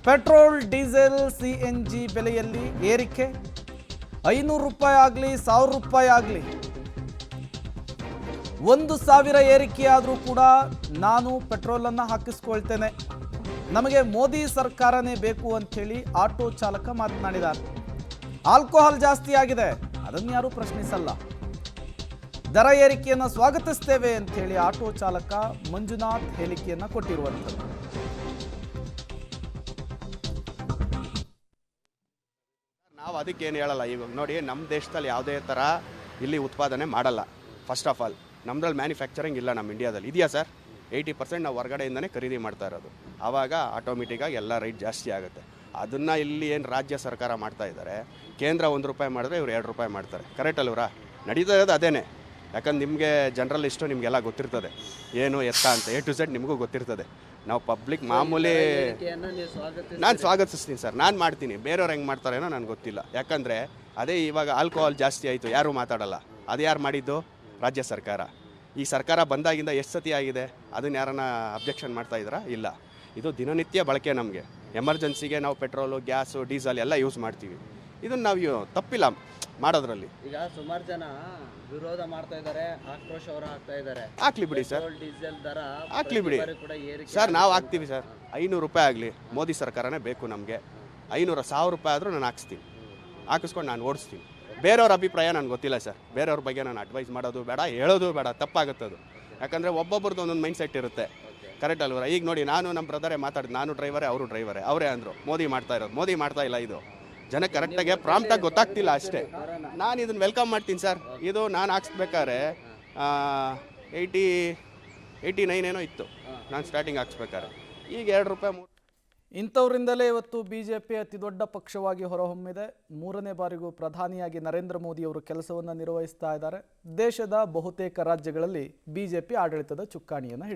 Petrol diesel CNG ಬೆಲೆಯಲ್ಲಿ ಏರಿಕೆ 500 ರೂಪಾಯಿ ಆಗಲಿ 1000 ರೂಪಾಯಿ ಆಗಲಿ 1000 ಏರಿಕೆಯಾದರೂ ಕೂಡ ನಾನು ಪೆಟ್ರೋಲನ್ನು ಹಾಕಿಸ್ಕೊಳ್ತೇನೆ, ನಮಗೆ ಮೋದಿ ಸರ್ಕಾರನೇ ಬೇಕು ಅಂಥೇಳಿ ಆಟೋ ಚಾಲಕ ಮಾತನಾಡಿದ್ದಾರೆ. ಆಲ್ಕೋಹಾಲ್ ಜಾಸ್ತಿ ಆಗಿದೆ, ಅದನ್ನು ಯಾರೂ ಪ್ರಶ್ನಿಸಲ್ಲ. ದರ ಏರಿಕೆಯನ್ನು ಸ್ವಾಗತಿಸ್ತೇವೆ ಅಂಥೇಳಿ ಆಟೋ ಚಾಲಕ ಮಂಜುನಾಥ್ ಹೇಳಿಕೆಯನ್ನು ಕೊಟ್ಟಿರುವಂಥದ್ದು. ನಾವು ಅದಕ್ಕೇನು ಹೇಳಲ್ಲ. ಇವಾಗ ನೋಡಿ, ನಮ್ಮ ದೇಶದಲ್ಲಿ ಯಾವುದೇ ಥರ ಇಲ್ಲಿ ಉತ್ಪಾದನೆ ಮಾಡಲ್ಲ. ಫಸ್ಟ್ ಆಫ್ ಆಲ್ ನಮ್ಮದ್ರಲ್ಲಿ ಮ್ಯಾನುಫ್ಯಾಕ್ಚರಿಂಗ್ ಇಲ್ಲ ನಮ್ಮ ಇಂಡಿಯಾದಲ್ಲಿ. ಇದೆಯಾ ಸರ್? 80% ನಾವು ಹೊರಗಡೆಯಿಂದನೇ ಖರೀದಿ ಮಾಡ್ತಾ ಇರೋದು. ಆವಾಗ ಆಟೋಮೆಟಿಕ್ಕಾಗಿ ಎಲ್ಲ ರೈಟ್ ಜಾಸ್ತಿ ಆಗುತ್ತೆ. ಅದನ್ನು ಇಲ್ಲಿ ಏನು ರಾಜ್ಯ ಸರ್ಕಾರ ಮಾಡ್ತಾ ಇದ್ದಾರೆ, ಕೇಂದ್ರ 1 ರೂಪಾಯಿ ಮಾಡಿದ್ರೆ ಇವ್ರು 2 ರೂಪಾಯಿ ಮಾಡ್ತಾರೆ. ಕರೆಕ್ಟ್ ಅಲ್ವರಾ? ನಡೀತಾ ಇರೋದು ಅದೇನೇ. ಯಾಕಂದ್ರೆ ನಿಮಗೆ ಜರ್ನಲಿಸ್ಟು ನಿಮಗೆಲ್ಲ ಗೊತ್ತಿರ್ತದೆ ಏನು ಎತ್ತ ಅಂತ, A to Z ನಿಮಗೂ ಗೊತ್ತಿರ್ತದೆ. ನಾವು ಪಬ್ಲಿಕ್ ಮಾಮೂಲಿ ನಾನು ಸ್ವಾಗತಿಸ್ತೀನಿ ಸರ್, ನಾನು ಮಾಡ್ತೀನಿ. ಬೇರೆಯವ್ರು ಹೆಂಗೆ ಮಾಡ್ತಾರೇನೋ ನನಗೆ ಗೊತ್ತಿಲ್ಲ. ಯಾಕಂದರೆ ಅದೇ ಇವಾಗ ಆಲ್ಕೋಹಾಲ್ ಜಾಸ್ತಿ ಆಯಿತು, ಯಾರೂ ಮಾತಾಡಲ್ಲ. ಅದು ಯಾರು ಮಾಡಿದ್ದು? ರಾಜ್ಯ ಸರ್ಕಾರ. ಈ ಸರ್ಕಾರ ಬಂದಾಗಿಂದ ಎಷ್ಟು ಸತಿ ಆಗಿದೆ? ಅದನ್ನು ಯಾರನ್ನ ಅಬ್ಜೆಕ್ಷನ್ ಮಾಡ್ತಾ ಇದ್ದೀರಾ? ಇಲ್ಲ. ಇದು ದಿನನಿತ್ಯ ಬಳಕೆ. ನಮಗೆ ಎಮರ್ಜೆನ್ಸಿಗೆ ನಾವು ಪೆಟ್ರೋಲು, ಗ್ಯಾಸು, ಡೀಸೆಲ್ ಎಲ್ಲ ಯೂಸ್ ಮಾಡ್ತೀವಿ. ಇದನ್ನು ನಾವು ತಪ್ಪಿಲ್ಲ ಮಾಡೋದ್ರಲ್ಲಿ. ಈಗ ಸುಮಾರು ಜನ ವಿರೋಧ ಮಾಡ್ತಾ ಇದ್ದಾರೆ, ಆಕ್ರೋಶ ಅವರ ಆಗ್ತಾ ಇದ್ದಾರೆ. ಹಾಕ್ಲಿ ಬಿಡಿ ಸರ್, ಡೀಸೆಲ್ ದರ ಹಾಕ್ಲಿ ಬಿಡಿ ಸರ್. ನಾವು ಹಾಕ್ತೀವಿ ಸರ್. 500 ರೂಪಾಯಿ ಆಗಲಿ, ಮೋದಿ ಸರ್ಕಾರನೇ ಬೇಕು ನಮಗೆ. 500 1000 ರೂಪಾಯಿ ಆದರೂ ನಾನು ಹಾಕಿಸ್ತೀನಿ, ಹಾಕಿಸ್ಕೊಂಡು ನಾನು ಓಡಿಸ್ತೀನಿ. ಬೇರೆಯವ್ರ ಅಭಿಪ್ರಾಯ ನನಗೆ ಗೊತ್ತಿಲ್ಲ ಸರ್. ಬೇರೆಯವ್ರ ಬಗ್ಗೆ ನಾನು ಅಡ್ವೈಸ್ ಮಾಡೋದು ಬೇಡ, ಹೇಳೋದು ಬೇಡ, ತಪ್ಪಾಗುತ್ತದು. ಯಾಕಂದರೆ ಒಬ್ಬೊಬ್ರದ್ದು ಒಂದೊಂದು ಮೈಂಡ್ ಸೆಟ್ ಇರುತ್ತೆ. ಕರೆಕ್ಟ್ ಅಲ್ವರ? ಈಗ ನೋಡಿ, ನಾನು ನಮ್ಮ ಬ್ರದರೇ ಮಾತಾಡಿದ್ದು, ನಾನು ಡ್ರೈವರೇ, ಅವರು ಡ್ರೈವರೇ. ಅವರೇ ಅಂದರು ಮೋದಿ ಮಾಡ್ತಾ ಇರೋದು. ಮೋದಿ ಮಾಡ್ತಾ ಇಲ್ಲ. ಇದು ಜನಕ್ಕೆ ಕರೆಕ್ಟಾಗಿ ಪ್ರಾಂಪ್ಟಾಗಿ ಗೊತ್ತಾಗ್ತಿಲ್ಲ ಅಷ್ಟೇ. ನಾನು ಇದನ್ನು ವೆಲ್ಕಮ್ ಮಾಡ್ತೀನಿ ಸರ್. ಇದು ನಾನು ಹಾಕ್ಸ್ಬೇಕಾದ್ರೆ 89 ಏನೋ ಇತ್ತು ನಾನು ಸ್ಟಾರ್ಟಿಂಗ್ ಹಾಕ್ಸ್ಬೇಕಾದ್ರೆ. ಈಗ 2 ರೂಪಾಯಿ. ಇಂಥವರಿಂದಲೇ ಇವತ್ತು BJP ಅತಿ ದೊಡ್ಡ ಪಕ್ಷವಾಗಿ ಹೊರಹೊಮ್ಮಿದೆ. 3ನೇ ಬಾರಿಗೂ ಪ್ರಧಾನಿಯಾಗಿ ನರೇಂದ್ರ ಮೋದಿ ಅವರು ಕೆಲಸವನ್ನು ನಿರ್ವಹಿಸ್ತಾ ಇದ್ದಾರೆ. ದೇಶದ ಬಹುತೇಕ ರಾಜ್ಯಗಳಲ್ಲಿ BJP ಆಡಳಿತದ ಚುಕ್ಕಾಣಿಯನ್ನು